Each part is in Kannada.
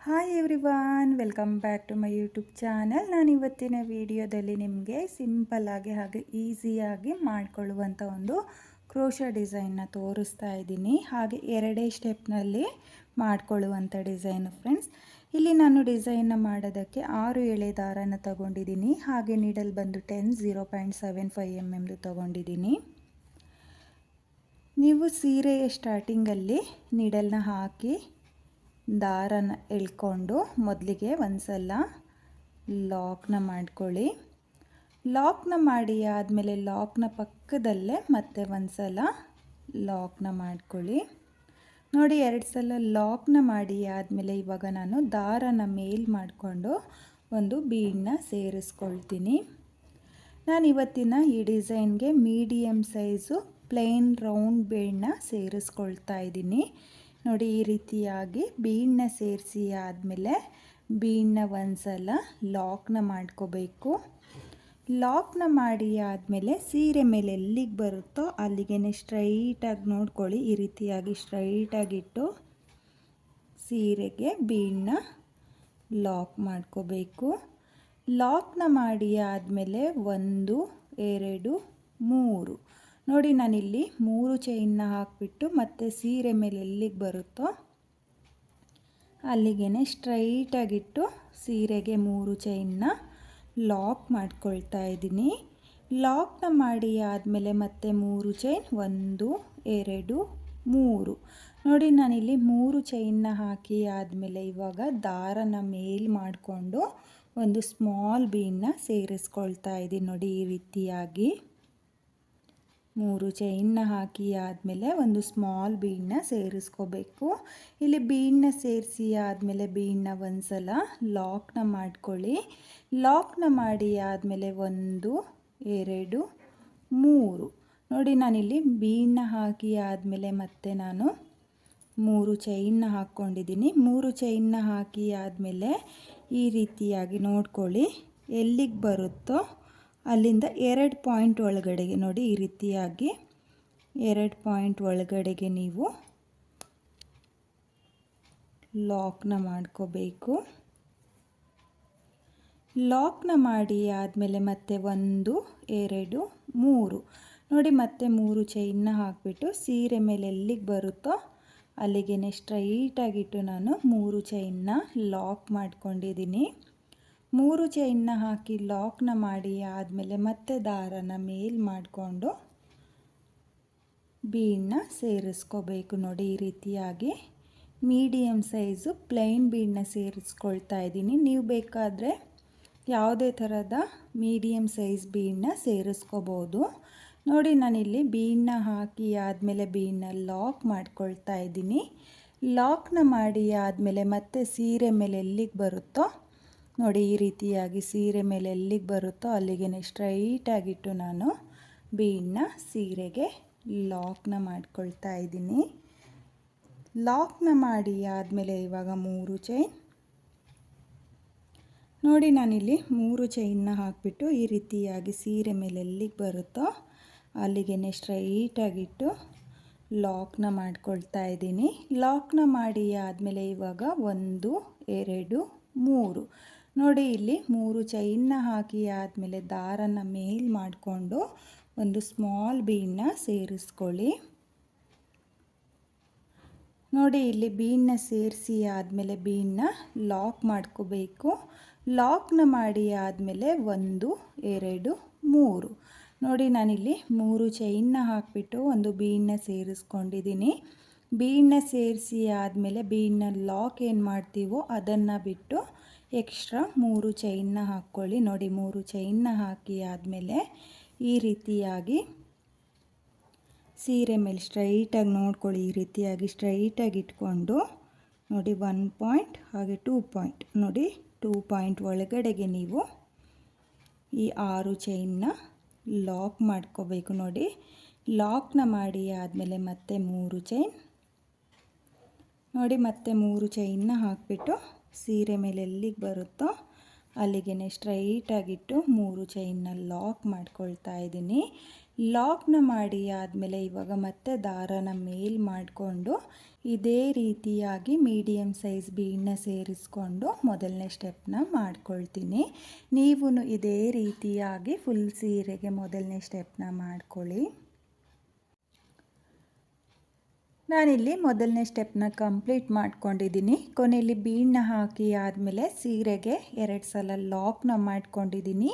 Hi everyone, welcome back to my YouTube channel. ನಾನು ಇವತ್ತಿನ ವಿಡಿಯೋದಲ್ಲಿ ನಿಮಗೆ ಸಿಂಪಲ್ಲಾಗಿ ಹಾಗೆ ಈಸಿಯಾಗಿ ಮಾಡಿಕೊಳ್ಳುವಂಥ ಒಂದು ಕ್ರೋಶಾ ಡಿಸೈನ್ನ ತೋರಿಸ್ತಾ ಇದ್ದೀನಿ. ಹಾಗೆ ಎರಡೇ ಸ್ಟೆಪ್ನಲ್ಲಿ ಮಾಡಿಕೊಳ್ಳುವಂಥ ಡಿಸೈನು ಫ್ರೆಂಡ್ಸ್. ಇಲ್ಲಿ ನಾನು ಡಿಸೈನ್ನ ಮಾಡೋದಕ್ಕೆ 6 ಎಳೆ ದಾರನ ತಗೊಂಡಿದ್ದೀನಿ. ಹಾಗೆ ನೀಡಲ್ ಬಂದು 0.75 mm ತಗೊಂಡಿದ್ದೀನಿ. ನೀವು ಸೀರೆಯ ಸ್ಟಾರ್ಟಿಂಗಲ್ಲಿ ನೀಡಲ್ನ ಹಾಕಿ ದಾರನ ಎಳ್ಕೊಂಡು ಮೊದಲಿಗೆ ಒಂದು ಸಲ ಲಾಕ್ನ ಮಾಡ್ಕೊಳ್ಳಿ. ಲಾಕ್ನ ಮಾಡಿ ಆದಮೇಲೆ ಲಾಕ್ನ ಪಕ್ಕದಲ್ಲೇ ಮತ್ತೆ ಒಂದು ಸಲ ಲಾಕ್ನ ಮಾಡ್ಕೊಳ್ಳಿ. ನೋಡಿ, 2 ಸಲ ಲಾಕ್ನ ಮಾಡಿ ಆದಮೇಲೆ ಇವಾಗ ನಾನು ದಾರನ ಮೇಲ್ ಮಾಡಿಕೊಂಡು ಒಂದು ಬೀಡನ್ನ ಸೇರಿಸ್ಕೊಳ್ತೀನಿ. ನಾನು ಇವತ್ತಿನ ಈ ಡಿಸೈನ್ಗೆ ಮೀಡಿಯಮ್ ಸೈಜು ಪ್ಲೇನ್ ರೌಂಡ್ ಬೀಡನ್ನ ಸೇರಿಸ್ಕೊಳ್ತಾ ಇದ್ದೀನಿ. ನೋಡಿ, ಈ ರೀತಿಯಾಗಿ ಬೀಡನ್ನ ಸೇರಿಸಿ ಆದಮೇಲೆ ಬೀಡನ್ನ ಒಂದು ಸಲ ಲಾಕ್ನ ಮಾಡ್ಕೋಬೇಕು. ಲಾಕ್ನ ಮಾಡಿ ಆದಮೇಲೆ ಸೀರೆ ಮೇಲೆ ಎಲ್ಲಿಗೆ ಬರುತ್ತೋ ಅಲ್ಲಿಗೆ ಸ್ಟ್ರೈಟಾಗಿ ನೋಡ್ಕೊಳ್ಳಿ. ಈ ರೀತಿಯಾಗಿ ಸ್ಟ್ರೈಟಾಗಿಟ್ಟು ಸೀರೆಗೆ ಬೀಡನ್ನ ಲಾಕ್ ಮಾಡ್ಕೋಬೇಕು. ಲಾಕ್ನ ಮಾಡಿ ಆದಮೇಲೆ 1 2 3 ನೋಡಿ, ನಾನಿಲ್ಲಿ 3 ಚೈನ್ನ ಹಾಕಿಬಿಟ್ಟು ಮತ್ತೆ ಸೀರೆ ಮೇಲೆ ಎಲ್ಲಿಗೆ ಬರುತ್ತೋ ಅಲ್ಲಿಗೆ ಸ್ಟ್ರೈಟಾಗಿಟ್ಟು ಸೀರೆಗೆ 3 ಚೈನ್ನ ಲಾಕ್ ಮಾಡ್ಕೊಳ್ತಾ ಇದ್ದೀನಿ. ಲಾಕ್ನ ಮಾಡಿ ಆದಮೇಲೆ ಮತ್ತೆ 3 ಚೈನ್ 1 2 3 ನೋಡಿ, ನಾನಿಲ್ಲಿ 3 ಚೈನ್ನ ಹಾಕಿ ಆದಮೇಲೆ ಇವಾಗ ದಾರನ ಮೇಲ್ ಮಾಡಿಕೊಂಡು ಒಂದು ಸ್ಮಾಲ್ ಬೀಡನ್ನ ಸೇರಿಸ್ಕೊಳ್ತಾ ಇದ್ದೀನಿ. ನೋಡಿ, ಈ ರೀತಿಯಾಗಿ 3 ಚೈನ್ನ ಹಾಕಿ ಆದಮೇಲೆ ಒಂದು ಸ್ಮಾಲ್ ಬೀಡನ್ನ ಸೇರಿಸ್ಕೋಬೇಕು. ಇಲ್ಲಿ ಬೀಡನ್ನ ಸೇರಿಸಿ ಆದಮೇಲೆ ಬೀಡನ್ನ ಒಂದು ಸಲ ಲಾಕ್ನ ಮಾಡ್ಕೊಳ್ಳಿ. ಲಾಕ್ನ ಮಾಡಿ ಆದಮೇಲೆ 1 2 3 ನೋಡಿ, ನಾನಿಲ್ಲಿ ಬೀಡನ್ನ ಹಾಕಿ ಆದಮೇಲೆ ಮತ್ತೆ ನಾನು 3 ಚೈನ್ನ ಹಾಕ್ಕೊಂಡಿದ್ದೀನಿ. 3 ಚೈನ್ನ ಹಾಕಿ ಆದಮೇಲೆ ಈ ರೀತಿಯಾಗಿ ನೋಡ್ಕೊಳ್ಳಿ, ಎಲ್ಲಿಗೆ ಬರುತ್ತೋ ಅಲ್ಲಿಂದ 2 ಪಾಯಿಂಟ್ ಒಳಗಡೆಗೆ ನೋಡಿ, ಈ ರೀತಿಯಾಗಿ 2 ಪಾಯಿಂಟ್ ಒಳಗಡೆಗೆ ನೀವು ಲಾಕ್ನ ಮಾಡ್ಕೋಬೇಕು. ಲಾಕ್ನ ಮಾಡಿ ಆದಮೇಲೆ ಮತ್ತೆ 1 2 3 ನೋಡಿ, ಮತ್ತೆ 3 ಚೈನ್ನ ಹಾಕಿಬಿಟ್ಟು ಸೀರೆ ಮೇಲೆ ಎಲ್ಲಿಗೆ ಬರುತ್ತೋ ಅಲ್ಲಿಗೆ ಸ್ಟ್ರೈಟಾಗಿಟ್ಟು ನಾನು 3 ಚೈನ್ನ ಲಾಕ್ ಮಾಡ್ಕೊಂಡಿದ್ದೀನಿ. 3 ಚೈನ್ನ ಹಾಕಿ ಲಾಕ್ನ ಮಾಡಿ ಆದಮೇಲೆ ಮತ್ತೆ ದಾರನ ಮೇಲ್ ಮಾಡಿಕೊಂಡು ಬೀಡನ್ನ ಸೇರಿಸ್ಕೋಬೇಕು. ನೋಡಿ, ಈ ರೀತಿಯಾಗಿ ಮೀಡಿಯಮ್ ಸೈಜು ಪ್ಲೈನ್ ಬೀಡನ್ನ ಸೇರಿಸ್ಕೊಳ್ತಾ ಇದ್ದೀನಿ. ನೀವು ಬೇಕಾದರೆ ಯಾವುದೇ ಥರದ ಮೀಡಿಯಮ್ ಸೈಜ್ ಬೀಡನ್ನ ಸೇರಿಸ್ಕೋಬೋದು. ನೋಡಿ, ನಾನಿಲ್ಲಿ ಬೀಡನ್ನ ಹಾಕಿ ಆದಮೇಲೆ ಬೀಡನ್ನ ಲಾಕ್ ಮಾಡ್ಕೊಳ್ತಾ ಇದ್ದೀನಿ. ಲಾಕ್ನ ಮಾಡಿ ಆದಮೇಲೆ ಮತ್ತೆ ಸೀರೆ ಮೇಲೆ ಎಲ್ಲಿಗೆ ಬರುತ್ತೋ ನೋಡಿ, ಈ ರೀತಿಯಾಗಿ ಸೀರೆ ಮೇಲೆ ಎಲ್ಲಿಗೆ ಬರುತ್ತೋ ಅಲ್ಲಿಗೆ ಸ್ಟ್ರೈಟಾಗಿಟ್ಟು ನಾನು ಬೀಡನ್ನ ಸೀರೆಗೆ ಲಾಕ್ನ ಮಾಡ್ಕೊಳ್ತಾ ಇದ್ದೀನಿ. ಲಾಕ್ನ ಮಾಡಿ ಆದಮೇಲೆ ಇವಾಗ 3 ಚೈನ್ ನೋಡಿ, ನಾನಿಲ್ಲಿ 3 ಚೈನ್ನ ಹಾಕಿಬಿಟ್ಟು ಈ ರೀತಿಯಾಗಿ ಸೀರೆ ಮೇಲೆ ಎಲ್ಲಿಗೆ ಬರುತ್ತೋ ಅಲ್ಲಿಗೆ ಸ್ಟ್ರೈಟಾಗಿಟ್ಟು ಲಾಕ್ನ ಮಾಡ್ಕೊಳ್ತಾ ಇದ್ದೀನಿ. ಲಾಕ್ನ ಮಾಡಿ ಆದಮೇಲೆ ಇವಾಗ 1 2 3 ನೋಡಿ, ಇಲ್ಲಿ 3 ಚೈನ್ನ ಹಾಕಿ ಆದಮೇಲೆ ದಾರನ ಮೇಲ್ ಮಾಡಿಕೊಂಡು ಒಂದು ಸ್ಮಾಲ್ ಬೀಡನ್ನ ಸೇರಿಸ್ಕೊಳ್ಳಿ. ನೋಡಿ, ಇಲ್ಲಿ ಬೀಡನ್ನ ಸೇರಿಸಿ ಆದಮೇಲೆ ಬೀಡನ್ನ ಲಾಕ್ ಮಾಡ್ಕೋಬೇಕು. ಲಾಕ್ನ ಮಾಡಿ ಆದಮೇಲೆ 1 2 3 ನೋಡಿ, ನಾನಿಲ್ಲಿ 3 ಚೈನ್ನ ಹಾಕಿಬಿಟ್ಟು ಒಂದು ಬೀಡನ್ನ ಸೇರಿಸ್ಕೊಂಡಿದ್ದೀನಿ. ಬೀಡನ್ನ ಸೇರಿಸಿ ಆದಮೇಲೆ ಬೀಡನ್ನ ಲಾಕ್ ಏನು ಮಾಡ್ತೀವೋ ಅದನ್ನು ಬಿಟ್ಟು ಎಕ್ಸ್ಟ್ರಾ 3 ಚೈನ್ನ ಹಾಕ್ಕೊಳ್ಳಿ. ನೋಡಿ, 3 ಚೈನ್ನ ಹಾಕಿ ಆದಮೇಲೆ ಈ ರೀತಿಯಾಗಿ ಸೀರೆ ಮೇಲೆ ಸ್ಟ್ರೈಟಾಗಿ ನೋಡ್ಕೊಳ್ಳಿ. ಈ ರೀತಿಯಾಗಿ ಸ್ಟ್ರೈಟಾಗಿ ಇಟ್ಕೊಂಡು ನೋಡಿ, 1 ಪಾಯಿಂಟ್ ಹಾಗೆ 2 ಪಾಯಿಂಟ್ ನೋಡಿ, 2 ಪಾಯಿಂಟ್ ಒಳಗಡೆಗೆ ನೀವು ಈ 6 ಚೈನ್ನ ಲಾಕ್ ಮಾಡ್ಕೋಬೇಕು. ನೋಡಿ, ಲಾಕ್ನ ಮಾಡಿ ಆದಮೇಲೆ ಮತ್ತೆ 3 ಚೈನ್ ನೋಡಿ, ಮತ್ತೆ 3 ಚೈನ್ನ ಹಾಕಿಬಿಟ್ಟು ಸೀರೆ ಮೇಲೆ ಎಲ್ಲಿಗೆ ಬರುತ್ತೋ ಅಲ್ಲಿಗೆ ಸ್ಟ್ರೈಟಾಗಿಟ್ಟು 3 ಚೈನ್ನ ಲಾಕ್ ಮಾಡ್ಕೊಳ್ತಾ ಇದ್ದೀನಿ. ಲಾಕ್ನ ಮಾಡಿ ಆದಮೇಲೆ ಇವಾಗ ಮತ್ತೆ ದಾರನ ಮೇಲ್ ಮಾಡಿಕೊಂಡು ಇದೇ ರೀತಿಯಾಗಿ ಮೀಡಿಯಮ್ ಸೈಜ್ ಬೀಡನ್ನ ಸೇರಿಸ್ಕೊಂಡು ಮೊದಲನೇ ಸ್ಟೆಪ್ನ ಮಾಡ್ಕೊಳ್ತೀನಿ. ನೀವು ಇದೇ ರೀತಿಯಾಗಿ ಫುಲ್ ಸೀರೆಗೆ ಮೊದಲನೇ ಸ್ಟೆಪ್ನ ಮಾಡ್ಕೊಳ್ಳಿ. ನಾನಿಲ್ಲಿ ಮೊದಲನೇ ಸ್ಟೆಪ್ನ ಕಂಪ್ಲೀಟ್ ಮಾಡ್ಕೊಂಡಿದ್ದೀನಿ. ಕೊನೆಯಲ್ಲಿ ಬೀಡನ್ನ ಹಾಕಿ ಆದಮೇಲೆ ಸೀರೆಗೆ 2 ಸಲ ಲಾಕ್ನ ಮಾಡ್ಕೊಂಡಿದ್ದೀನಿ.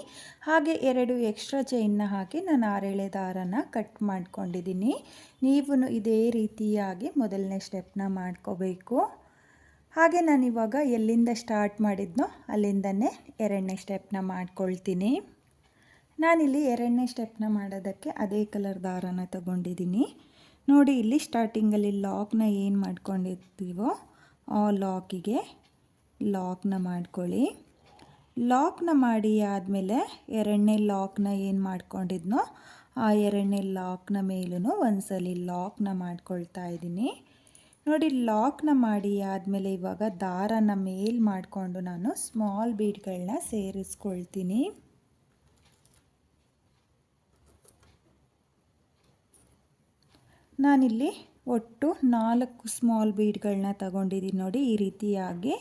ಹಾಗೆ 2 ಎಕ್ಸ್ಟ್ರಾ ಚೈನ್ನ ಹಾಕಿ ನಾನು 6 ಎಳೆ ದಾರನ ಕಟ್ ಮಾಡ್ಕೊಂಡಿದ್ದೀನಿ. ನೀವು ಇದೇ ರೀತಿಯಾಗಿ ಮೊದಲನೇ ಸ್ಟೆಪ್ನ ಮಾಡ್ಕೋಬೇಕು. ಹಾಗೆ ನಾನಿವಾಗ ಎಲ್ಲಿಂದ ಸ್ಟಾರ್ಟ್ ಮಾಡಿದ್ನೋ ಅಲ್ಲಿಂದನೇ 2ನೇ ಸ್ಟೆಪ್ನ ಮಾಡ್ಕೊಳ್ತೀನಿ. ನಾನಿಲ್ಲಿ 2ನೇ ಸ್ಟೆಪ್ನ ಮಾಡೋದಕ್ಕೆ ಅದೇ ಕಲರ್ ದಾರನ ತಗೊಂಡಿದ್ದೀನಿ. ನೋಡಿ, ಇಲ್ಲಿ ಸ್ಟಾರ್ಟಿಂಗಲ್ಲಿ ಲಾಕ್ನ ಏನು ಮಾಡ್ಕೊಂಡಿರ್ತೀವೋ ಆ ಲಾಕಿಗೆ ಲಾಕ್ನ ಮಾಡ್ಕೊಳ್ಳಿ. ಲಾಕ್ನ ಮಾಡಿ ಆದಮೇಲೆ 2ನೇ ಲಾಕ್ನ ಏನು ಮಾಡ್ಕೊಂಡಿದ್ನೋ ಆ 2ನೇ ಲಾಕ್ನ ಮೇಲೂ ಒಂದ್ಸಲಿ ಲಾಕ್ನ ಮಾಡ್ಕೊಳ್ತಾ ಇದ್ದೀನಿ. ನೋಡಿ, ಲಾಕ್ನ ಮಾಡಿ ಆದಮೇಲೆ ಇವಾಗ ದಾರನ ಮೇಲ್ ಮಾಡಿಕೊಂಡು ನಾನು ಸ್ಮಾಲ್ ಬೀಡ್ಗಳನ್ನ ಸೇರಿಸ್ಕೊಳ್ತೀನಿ. ನಾನಿಲ್ಲಿ ಒಟ್ಟು 4 ಸ್ಮಾಲ್ ಬೀಡ್ಗಳನ್ನ ತಗೊಂಡಿದ್ದೀನಿ. ನೋಡಿ, ಈ ರೀತಿಯಾಗಿ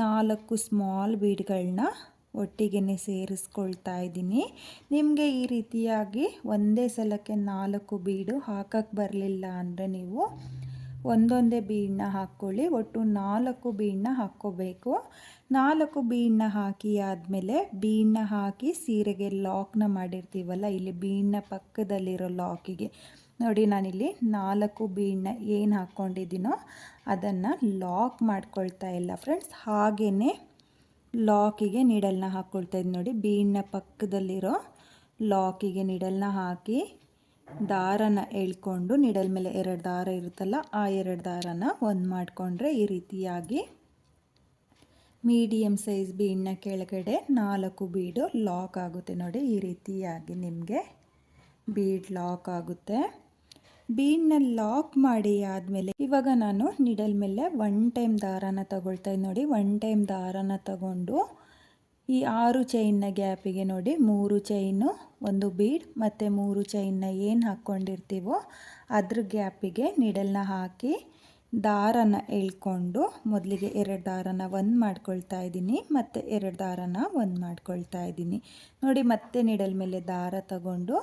4 ಸ್ಮಾಲ್ ಬೀಡ್ಗಳನ್ನ ಒಟ್ಟಿಗೆ ಸೇರಿಸ್ಕೊಳ್ತಾ ಇದ್ದೀನಿ. ನಿಮಗೆ ಈ ರೀತಿಯಾಗಿ ಒಂದೇ ಸಲಕ್ಕೆ 4 ಬೀಡು ಹಾಕಕ್ಕೆ ಬರಲಿಲ್ಲ ಅಂದರೆ ನೀವು ಒಂದೊಂದೇ ಬೀಡನ್ನ ಹಾಕ್ಕೊಳ್ಳಿ. ಒಟ್ಟು 4 ಬೀಡನ್ನ ಹಾಕ್ಕೋಬೇಕು. 4 ಬೀಡನ್ನ ಹಾಕಿ ಆದಮೇಲೆ ಬೀಡನ್ನ ಹಾಕಿ ಸೀರೆಗೆ ಲಾಕ್ನ ಮಾಡಿರ್ತೀವಲ್ಲ, ಇಲ್ಲಿ ಬೀಡನ್ನ ಪಕ್ಕದಲ್ಲಿರೋ ಲಾಕಿಗೆ ನೋಡಿ, ನಾನಿಲ್ಲಿ 4 ಬೀಡನ್ನ ಏನು ಹಾಕ್ಕೊಂಡಿದ್ದೀನೋ ಅದನ್ನು ಲಾಕ್ ಮಾಡ್ಕೊಳ್ತಾ ಇಲ್ಲ ಫ್ರೆಂಡ್ಸ್, ಹಾಗೇ ಲಾಕಿಗೆ ನೀಡಲ್ನ ಹಾಕ್ಕೊಳ್ತಾ ಇದ್ದೀನಿ. ನೋಡಿ, ಬೀಡನ್ನ ಪಕ್ಕದಲ್ಲಿರೋ ಲಾಕಿಗೆ ನೀಡಲ್ನ ಹಾಕಿ ದಾರನ ಎಳ್ಕೊಂಡು ನೀಡಲ್ ಮೇಲೆ 2 ದಾರ ಇರುತ್ತಲ್ಲ ಆ 2 ದಾರನ ಒಂದು ಮಾಡಿಕೊಂಡ್ರೆ ಈ ರೀತಿಯಾಗಿ ಮೀಡಿಯಮ್ ಸೈಜ್ ಬೀಡನ್ನ ಕೆಳಗಡೆ 4 ಬೀಡು ಲಾಕ್ ಆಗುತ್ತೆ. ನೋಡಿ, ಈ ರೀತಿಯಾಗಿ ನಿಮಗೆ ಬೀಡ್ ಲಾಕ್ ಆಗುತ್ತೆ. ಬೀಡನ್ನ ಲಾಕ್ ಮಾಡಿ ಆದಮೇಲೆ ಇವಾಗ ನಾನು ನೀಡಲ್ ಮೇಲೆ 1 ಟೈಮ್ ದಾರನ ತಗೊಳ್ತಾ ಇದ್ದೀನಿ. ನೋಡಿ, 1 ಟೈಮ್ ದಾರನ ತಗೊಂಡು ಈ 6 ಚೈನ್ನ ಗ್ಯಾಪಿಗೆ ನೋಡಿ 3 ಚೈನು 1 ಬೀಡ್ ಮತ್ತು 3 ಚೈನ್ನ ಏನು ಹಾಕ್ಕೊಂಡಿರ್ತೀವೋ ಅದ್ರ ಗ್ಯಾಪಿಗೆ ನೀಡಲ್ನ ಹಾಕಿ ದಾರನ ಎಳ್ಕೊಂಡು ಮೊದಲಿಗೆ 2 ದಾರನ ಒಂದು ಮಾಡ್ಕೊಳ್ತಾ ಇದ್ದೀನಿ ಮತ್ತು 2 ದಾರನ ಒಂದು ಮಾಡ್ಕೊಳ್ತಾ ಇದ್ದೀನಿ. ನೋಡಿ, ಮತ್ತೆ ನೀಡಲ್ ಮೇಲೆ ದಾರ ತಗೊಂಡು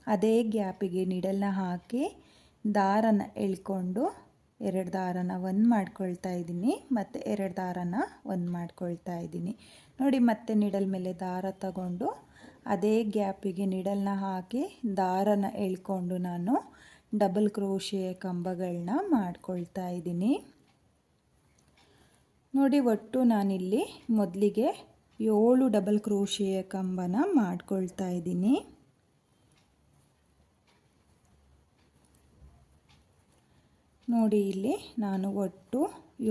ಅದೇ ಗ್ಯಾಪಿಗೆ ನೀಡಲ್ನ ಹಾಕಿ ದಾರನ ಎಳ್ಕೊಂಡು 2 ದಾರನ ಒಂದು ಮಾಡ್ಕೊಳ್ತಾ ಇದ್ದೀನಿ ಮತ್ತು 2 ದಾರನ ಒಂದು ಮಾಡ್ಕೊಳ್ತಾ ಇದ್ದೀನಿ. ನೋಡಿ, ಮತ್ತೆ ನೀಡಲ್ ಮೇಲೆ ದಾರ ತಗೊಂಡು ಅದೇ ಗ್ಯಾಪಿಗೆ ನೀಡಲ್ನ ಹಾಕಿ ದಾರನ ಎಳ್ಕೊಂಡು ನಾನು ಡಬಲ್ ಕ್ರೋಶೆ ಕಂಬಗಳನ್ನ ಮಾಡ್ಕೊಳ್ತಾ ಇದ್ದೀನಿ. ನೋಡಿ, ಒಟ್ಟು ನಾನಿಲ್ಲಿ ಮೊದಲಿಗೆ 7 ಡಬಲ್ ಕ್ರೋಶೆಯ ಕಂಬನ ಮಾಡ್ಕೊಳ್ತಾ ಇದ್ದೀನಿ. ನೋಡಿ, ಇಲ್ಲಿ ನಾನು ಒಟ್ಟು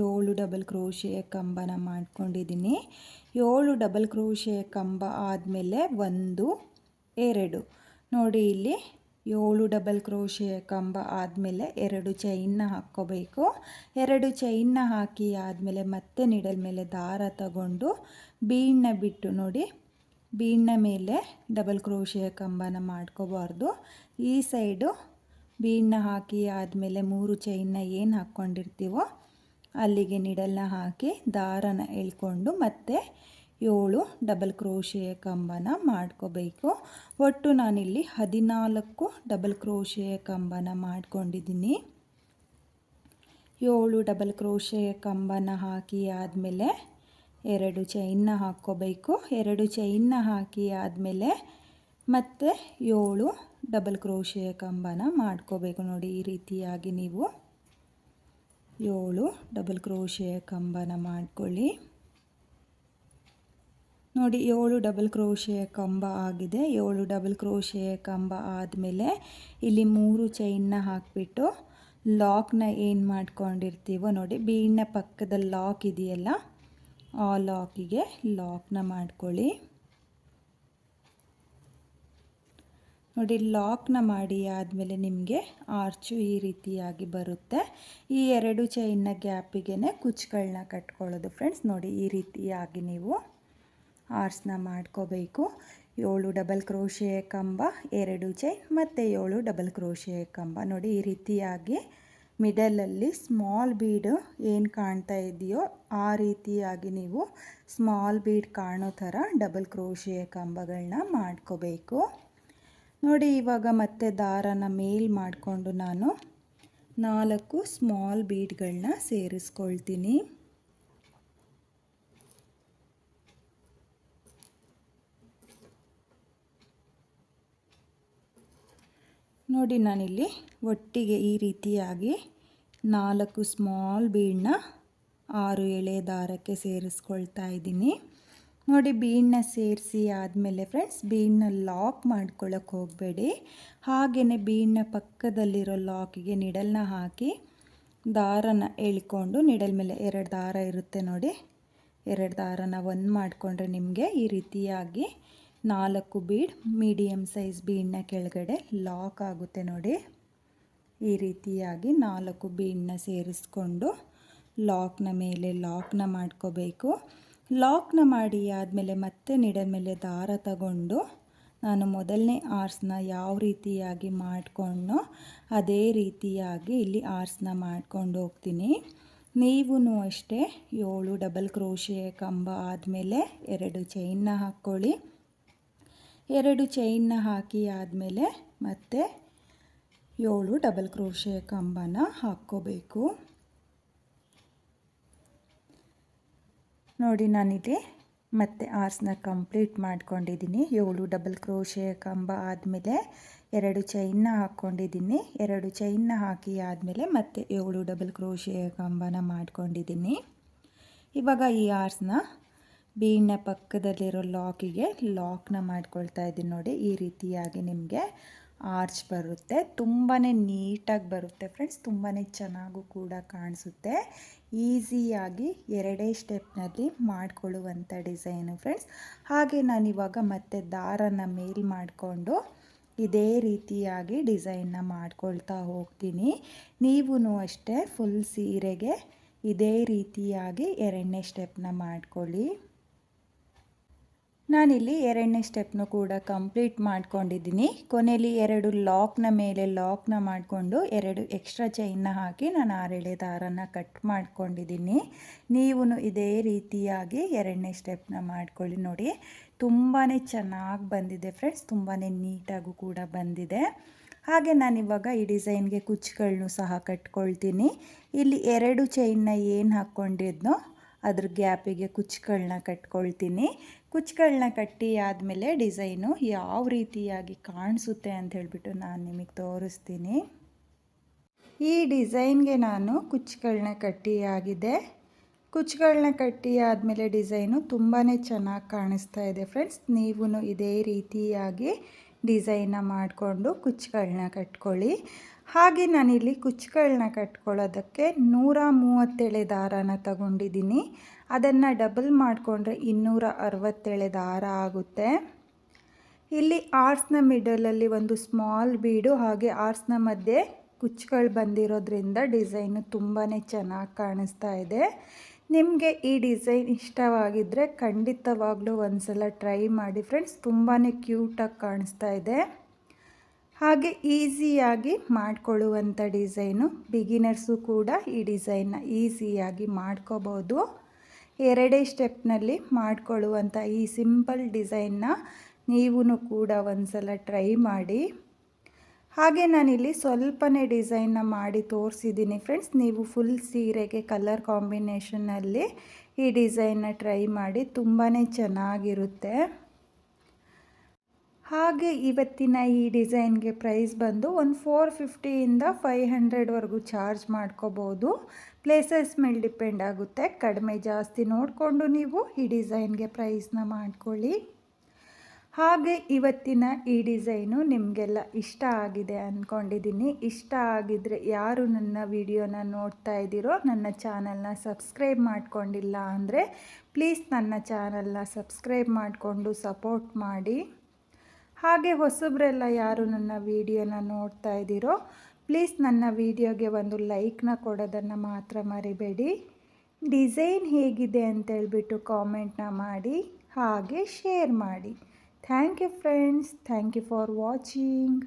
7 ಡಬಲ್ ಕ್ರೋಶೆಯ ಕಂಬನ ಮಾಡ್ಕೊಂಡಿದ್ದೀನಿ. 7 ಡಬಲ್ ಕ್ರೋಶೆಯ ಕಂಬ ಆದಮೇಲೆ 1 2 ನೋಡಿ, ಇಲ್ಲಿ 7 ಡಬಲ್ ಕ್ರೋಶೆಯ ಕಂಬ ಆದಮೇಲೆ 2 ಚೈನ್ನ ಹಾಕ್ಕೋಬೇಕು. 2 ಚೈನ್ನ ಹಾಕಿ ಆದಮೇಲೆ ಮತ್ತೆ ನೀಡಲ್ ಮೇಲೆ ದಾರ ತಗೊಂಡು ಬೀಡನ್ನ ಬಿಟ್ಟು ನೋಡಿ, ಬೀಡನ್ನ ಮೇಲೆ ಡಬಲ್ ಕ್ರೋಶೆಯ ಕಂಬನ ಮಾಡ್ಕೋಬಾರ್ದು. ಈ ಸೈಡು ಬೀಡನ್ನ ಹಾಕಿ ಆದಮೇಲೆ 3 ಚೈನ್ನ ಏನು ಹಾಕ್ಕೊಂಡಿರ್ತೀವೋ ಅಲ್ಲಿಗೆ ನೀಡಲ್ನ ಹಾಕಿ ದಾರನ ಎಳ್ಕೊಂಡು ಮತ್ತೆ 7 ಡಬಲ್ ಕ್ರೋಶೆಯ ಕಂಬನ ಮಾಡ್ಕೋಬೇಕು. ಒಟ್ಟು ನಾನಿಲ್ಲಿ 14 ಡಬಲ್ ಕ್ರೋಶೆಯ ಕಂಬನ ಮಾಡ್ಕೊಂಡಿದ್ದೀನಿ. 7 ಡಬಲ್ ಕ್ರೋಶೆಯ ಕಂಬನ ಹಾಕಿ ಆದಮೇಲೆ 2 ಚೈನ್ನ ಹಾಕ್ಕೋಬೇಕು. 2 ಚೈನ್ನ ಹಾಕಿ ಆದಮೇಲೆ ಮತ್ತೆ 7 ಡಬಲ್ ಕ್ರೋಶೆಯ ಕಂಬನ ಮಾಡ್ಕೋಬೇಕು. ನೋಡಿ, ಈ ರೀತಿಯಾಗಿ ನೀವು 7 ಡಬಲ್ ಕ್ರೋಶೆಯ ಕಂಬನ ಮಾಡ್ಕೊಳ್ಳಿ. ನೋಡಿ, 7 ಡಬಲ್ ಕ್ರೋಶೆಯ ಕಂಬ ಆಗಿದೆ. 7 ಡಬಲ್ ಕ್ರೋಶೆಯ ಕಂಬ ಆದಮೇಲೆ ಇಲ್ಲಿ 3 ಚೈನ್ನ ಹಾಕಿಬಿಟ್ಟು ಲಾಕ್ನ ಏನು ಮಾಡ್ಕೊಂಡಿರ್ತೀವೋ ನೋಡಿ, ಬೀಡನ್ನ ಪಕ್ಕದಲ್ಲಿ ಲಾಕ್ ಇದೆಯಲ್ಲ ಆ ಲಾಕಿಗೆ ಲಾಕ್ನ ಮಾಡ್ಕೊಳ್ಳಿ. ನೋಡಿ, ಲಾಕ್ನ ಮಾಡಿ ಆದಮೇಲೆ ನಿಮಗೆ ಆರ್ಚು ಈ ರೀತಿಯಾಗಿ ಬರುತ್ತೆ. ಈ 2 ಚೈನ್ನ ಗ್ಯಾಪಿಗೆ ಕುಚ್ಚುಗಳನ್ನ ಕಟ್ಕೊಳ್ಳೋದು ಫ್ರೆಂಡ್ಸ್. ನೋಡಿ, ಈ ರೀತಿಯಾಗಿ ನೀವು ಆರ್ಚ್ನ ಮಾಡ್ಕೋಬೇಕು. 7 ಡಬಲ್ ಕ್ರೋಶೆ ಕಂಬ, 2 ಚೈನ್ ಮತ್ತು 7 ಡಬಲ್ ಕ್ರೋಶೆ ಕಂಬ. ನೋಡಿ ಈ ರೀತಿಯಾಗಿ ಮಿಡಲಲ್ಲಿ ಸ್ಮಾಲ್ ಬೀಡು ಏನು ಕಾಣ್ತಾ ಇದೆಯೋ ಆ ರೀತಿಯಾಗಿ ನೀವು ಸ್ಮಾಲ್ ಬೀಡ್ ಕಾಣೋ ಥರ ಡಬಲ್ ಕ್ರೋಶೆ ಕಂಬಗಳನ್ನ ಮಾಡ್ಕೋಬೇಕು. ನೋಡಿ ಇವಾಗ ಮತ್ತೆ ದಾರನ ಮೇಲ್ ಮಾಡಿಕೊಂಡು ನಾನು 4 ಸ್ಮಾಲ್ ಬೀಡ್ಗಳನ್ನ ಸೇರಿಸ್ಕೊಳ್ತೀನಿ. ನೋಡಿ ನಾನಿಲ್ಲಿ ಒಟ್ಟಿಗೆ ಈ ರೀತಿಯಾಗಿ 4 ಸ್ಮಾಲ್ ಬೀಡನ್ನ 6 ಎಳೆ ದಾರಕ್ಕೆ ಸೇರಿಸ್ಕೊಳ್ತಾ ಇದ್ದೀನಿ. ನೋಡಿ ಬೀಡನ್ನ ಸೇರಿಸಿ ಆದಮೇಲೆ ಫ್ರೆಂಡ್ಸ್ ಬೀಡನ್ನ ಲಾಕ್ ಮಾಡ್ಕೊಳ್ಳೋಕೆ ಹೋಗಬೇಡಿ. ಹಾಗೆಯೇ ಬೀಡನ್ನ ಪಕ್ಕದಲ್ಲಿರೋ ಲಾಕಿಗೆ ನಿಡಲ್ನ ಹಾಕಿ ದಾರನ ಎಳ್ಕೊಂಡು ನಿಡಲ್ ಮೇಲೆ 2 ದಾರ ಇರುತ್ತೆ ನೋಡಿ, 2 ದಾರನ ಒಂದು ಮಾಡಿಕೊಂಡ್ರೆ ನಿಮಗೆ ಈ ರೀತಿಯಾಗಿ 4 ಬೀಡ್ ಮೀಡಿಯಮ್ ಸೈಜ್ ಬೀಡನ್ನ ಕೆಳಗಡೆ ಲಾಕ್ ಆಗುತ್ತೆ. ನೋಡಿ ಈ ರೀತಿಯಾಗಿ 4 ಬೀಡನ್ನ ಸೇರಿಸ್ಕೊಂಡು ಲಾಕ್ನ ಮೇಲೆ ಲಾಕ್ನ ಮಾಡ್ಕೋಬೇಕು. ಲಾಕ್ನ ಮಾಡಿ ಆದಮೇಲೆ ಮತ್ತೆ ನಿಡಲ್ ಮೇಲೆ ದಾರ ತಗೊಂಡು ನಾನು ಮೊದಲನೇ ಆರ್ಸ್ನ ಯಾವ ರೀತಿಯಾಗಿ ಮಾಡಿಕೊಂಡೋ ಅದೇ ರೀತಿಯಾಗಿ ಇಲ್ಲಿ ಆರ್ಸ್ನ ಮಾಡ್ಕೊಂಡು ಹೋಗ್ತೀನಿ. ನೀವು ಅಷ್ಟೇ 7 ಡಬಲ್ ಕ್ರೋಶೆ ಕಂಬ ಆದಮೇಲೆ 2 ಚೈನ್ನ ಹಾಕ್ಕೊಳ್ಳಿ. 2 ಚೈನ್ನ ಹಾಕಿ ಆದಮೇಲೆ ಮತ್ತೆ 7 ಡಬಲ್ ಕ್ರೋಶೆ ಕಂಬನ ಹಾಕ್ಕೋಬೇಕು. ನೋಡಿ ನಾನಿಲ್ಲಿ ಮತ್ತೆ ಆರ್ಸ್ನ ಕಂಪ್ಲೀಟ್ ಮಾಡ್ಕೊಂಡಿದ್ದೀನಿ. 7 ಡಬಲ್ ಕ್ರೋಶೆ ಕಂಬ ಆದಮೇಲೆ 2 ಚೈನ್ನ ಹಾಕ್ಕೊಂಡಿದ್ದೀನಿ. 2 ಚೈನ್ನ ಹಾಕಿ ಆದಮೇಲೆ ಮತ್ತೆ 7 ಡಬಲ್ ಕ್ರೋಶೆ ಕಂಬನ ಮಾಡ್ಕೊಂಡಿದ್ದೀನಿ. ಇವಾಗ ಈ ಆರ್ಸ್ನ ಬೀಡ್ನ ಪಕ್ಕದಲ್ಲಿರೋ ಲಾಕಿಗೆ ಲಾಕ್ನ ಮಾಡ್ಕೊಳ್ತಾ ಇದ್ದೀನಿ. ನೋಡಿ ಈ ರೀತಿಯಾಗಿ ನಿಮಗೆ ಆರ್ಚ್ ಬರುತ್ತೆ. ತುಂಬಾ ನೀಟಾಗಿ ಬರುತ್ತೆ ಫ್ರೆಂಡ್ಸ್, ತುಂಬಾ ಚೆನ್ನಾಗೂ ಕೂಡ ಕಾಣಿಸುತ್ತೆ. ಈಸಿಯಾಗಿ 2 ಸ್ಟೆಪ್ನಲ್ಲಿ ಮಾಡಿಕೊಳ್ಳುವಂಥ ಡಿಸೈನು ಫ್ರೆಂಡ್ಸ್. ಹಾಗೆ ನಾನಿವಾಗ ಮತ್ತೆ ದಾರನ ಮೇಲ್ ಮಾಡಿಕೊಂಡು ಇದೇ ರೀತಿಯಾಗಿ ಡಿಸೈನ್ನ ಮಾಡ್ಕೊಳ್ತಾ ಹೋಗ್ತೀನಿ. ನೀವು ಅಷ್ಟೇ ಫುಲ್ ಸೀರೆಗೆ ಇದೇ ರೀತಿಯಾಗಿ 2ನೇ ಸ್ಟೆಪ್ನ ಮಾಡ್ಕೊಳ್ಳಿ. ನಾನಿಲ್ಲಿ 2ನೇ ಸ್ಟೆಪ್ನು ಕೂಡ ಕಂಪ್ಲೀಟ್ ಮಾಡ್ಕೊಂಡಿದ್ದೀನಿ. ಕೊನೆಯಲ್ಲಿ 2 ಲಾಕ್ನ ಮೇಲೆ ಲಾಕ್ನ ಮಾಡಿಕೊಂಡು 2 ಎಕ್ಸ್ಟ್ರಾ ಚೈನ್ನ ಹಾಕಿ ನಾನು 6 ಎಳೆ ದಾರನ ಕಟ್ ಮಾಡ್ಕೊಂಡಿದ್ದೀನಿ. ನೀವು ಇದೇ ರೀತಿಯಾಗಿ 2ನೇ ಸ್ಟೆಪ್ನ ಮಾಡ್ಕೊಳ್ಳಿ. ನೋಡಿ ತುಂಬಾ ಚೆನ್ನಾಗಿ ಬಂದಿದೆ ಫ್ರೆಂಡ್ಸ್, ತುಂಬಾ ನೀಟಾಗೂ ಕೂಡ ಬಂದಿದೆ. ಹಾಗೆ ನಾನಿವಾಗ ಈ ಡಿಸೈನ್ಗೆ ಕುಚ್ಚುಗಳನ್ನೂ ಸಹ ಕಟ್ಕೊಳ್ತೀನಿ. ಇಲ್ಲಿ 2 ಚೈನ್ನ ಏನು ಹಾಕ್ಕೊಂಡಿದ್ನೋ ಅದ್ರ ಗ್ಯಾಪಿಗೆ ಕುಚ್ಚುಗಳನ್ನ ಕಟ್ಕೊಳ್ತೀನಿ. ಕುಚ್ಚುಗಳನ್ನ ಕಟ್ಟಿ ಆದಮೇಲೆ ಡಿಸೈನು ಯಾವ ರೀತಿಯಾಗಿ ಕಾಣಿಸುತ್ತೆ ಅಂತ ಹೇಳಿಬಿಟ್ಟು ನಾನು ನಿಮಗೆ ತೋರಿಸ್ತೀನಿ. ಈ ಡಿಸೈನ್ಗೆ ನಾನು ಕುಚ್ಚುಗಳನ್ನ ಕಟ್ಟಿ ಆಗಿದೆ. ಕುಚ್ಚುಗಳನ್ನ ಕಟ್ಟಿ ಆದಮೇಲೆ ಡಿಸೈನು ತುಂಬಾ ಚೆನ್ನಾಗಿ ಕಾಣಿಸ್ತಾ ಇದೆ ಫ್ರೆಂಡ್ಸ್. ನೀವು ಇದೇ ರೀತಿಯಾಗಿ ಡಿಸೈನ್ನ ಮಾಡಿಕೊಂಡು ಕುಚ್ಚುಗಳನ್ನ ಕಟ್ಕೊಳ್ಳಿ. ಹಾಗೆ ನಾನಿಲ್ಲಿ ಕುಚ್ಚುಗಳನ್ನ ಕಟ್ಕೊಳ್ಳೋದಕ್ಕೆ 137 ದಾರನ ತಗೊಂಡಿದ್ದೀನಿ. ಅದನ್ನು ಡಬಲ್ ಮಾಡಿಕೊಂಡ್ರೆ 267 ದಾರ ಆಗುತ್ತೆ. ಇಲ್ಲಿ ಆರ್ಸ್ನ ಮಿಡಲಲ್ಲಿ ಒಂದು ಸ್ಮಾಲ್ ಬೀಡು ಹಾಗೆ ಆರ್ಸ್ನ ಮಧ್ಯೆ ಕುಚ್ಚುಗಳು ಬಂದಿರೋದ್ರಿಂದ ಡಿಸೈನು ತುಂಬಾ ಚೆನ್ನಾಗಿ ಕಾಣಿಸ್ತಾ ಇದೆ. ನಿಮಗೆ ಈ ಡಿಸೈನ್ ಇಷ್ಟವಾಗಿದ್ದರೆ ಖಂಡಿತವಾಗ್ಲೂ ಒಂದ್ಸಲ ಟ್ರೈ ಮಾಡಿ ಫ್ರೆಂಡ್ಸ್, ತುಂಬಾ ಕ್ಯೂಟಾಗಿ ಕಾಣಿಸ್ತಾ ಇದೆ. ಹಾಗೆ ಈಸಿಯಾಗಿ ಮಾಡಿಕೊಳ್ಳುವಂಥ ಡಿಸೈನು, ಬಿಗಿನರ್ಸು ಕೂಡ ಈ ಡಿಸೈನ್ನ ಈಸಿಯಾಗಿ ಮಾಡ್ಕೋಬೋದು. 2 ಸ್ಟೆಪ್ನಲ್ಲಿ ಮಾಡಿಕೊಳ್ಳುವಂಥ ಈ ಸಿಂಪಲ್ ಡಿಸೈನ್ನ ನೀವು ಕೂಡ ಒಂದ್ಸಲ ಟ್ರೈ ಮಾಡಿ. ಹಾಗೆ ನಾನಿಲ್ಲಿ ಸ್ವಲ್ಪನೇ ಡಿಸೈನ್ನ ಮಾಡಿ ತೋರಿಸಿದ್ದೀನಿ ಫ್ರೆಂಡ್ಸ್. ನೀವು ಫುಲ್ ಸೀರೆಗೆ ಕಲರ್ ಕಾಂಬಿನೇಷನ್ನಲ್ಲಿ ಈ ಡಿಸೈನ್ನ ಟ್ರೈ ಮಾಡಿ, ತುಂಬಾ ಚೆನ್ನಾಗಿರುತ್ತೆ. ಹಾಗೆ ಇವತ್ತಿನ ಈ ಡಿಸೈನ್ಗೆ ಪ್ರೈಸ್ ಬಂದು ಒಂದು 450ಇಂದ 500ವರೆಗೂ ಚಾರ್ಜ್ ಮಾಡ್ಕೋಬೋದು. ಪ್ಲೇಸಸ್ ಮೇಲೆ ಡಿಪೆಂಡ್ ಆಗುತ್ತೆ. ಕಡಿಮೆ ಜಾಸ್ತಿ ನೋಡಿಕೊಂಡು ನೀವು ಈ ಡಿಸೈನ್ಗೆ ಪ್ರೈಸ್ನ ಮಾಡ್ಕೊಳ್ಳಿ. ಹಾಗೆ ಇವತ್ತಿನ ಈ ಡಿಸೈನು ನಿಮಗೆಲ್ಲ ಇಷ್ಟ ಆಗಿದೆ ಅಂದ್ಕೊಂಡಿದ್ದೀನಿ. ಇಷ್ಟ ಆಗಿದ್ದರೆ ಯಾರು ನನ್ನ ವಿಡಿಯೋನ ನೋಡ್ತಾ ಇದ್ದೀರೋ ನನ್ನ ಚಾನಲ್ನ ಸಬ್ಸ್ಕ್ರೈಬ್ ಮಾಡ್ಕೊಂಡಿಲ್ಲ ಅಂದರೆ ಪ್ಲೀಸ್ ನನ್ನ ಚಾನಲ್ನ ಸಬ್ಸ್ಕ್ರೈಬ್ ಮಾಡಿಕೊಂಡು ಸಪೋರ್ಟ್ ಮಾಡಿ. ಹಾಗೆ ಹೊಸಬ್ರೆಲ್ಲ ಯಾರು ನನ್ನ ವಿಡಿಯೋನ ನೋಡ್ತಾ ಇದ್ದೀರೋ ಪ್ಲೀಸ್ ನನ್ನ ವಿಡಿಯೋಗೆ ಒಂದು ಲೈಕ್ನ ಕೊಡೋದನ್ನು ಮಾತ್ರ ಮರಿಬೇಡಿ. ಡಿಸೈನ್ ಹೇಗಿದೆ ಅಂತೇಳ್ಬಿಟ್ಟು ಕಾಮೆಂಟ್ನ ಮಾಡಿ ಹಾಗೆ ಶೇರ್ ಮಾಡಿ. Thank you friends, thank you for watching.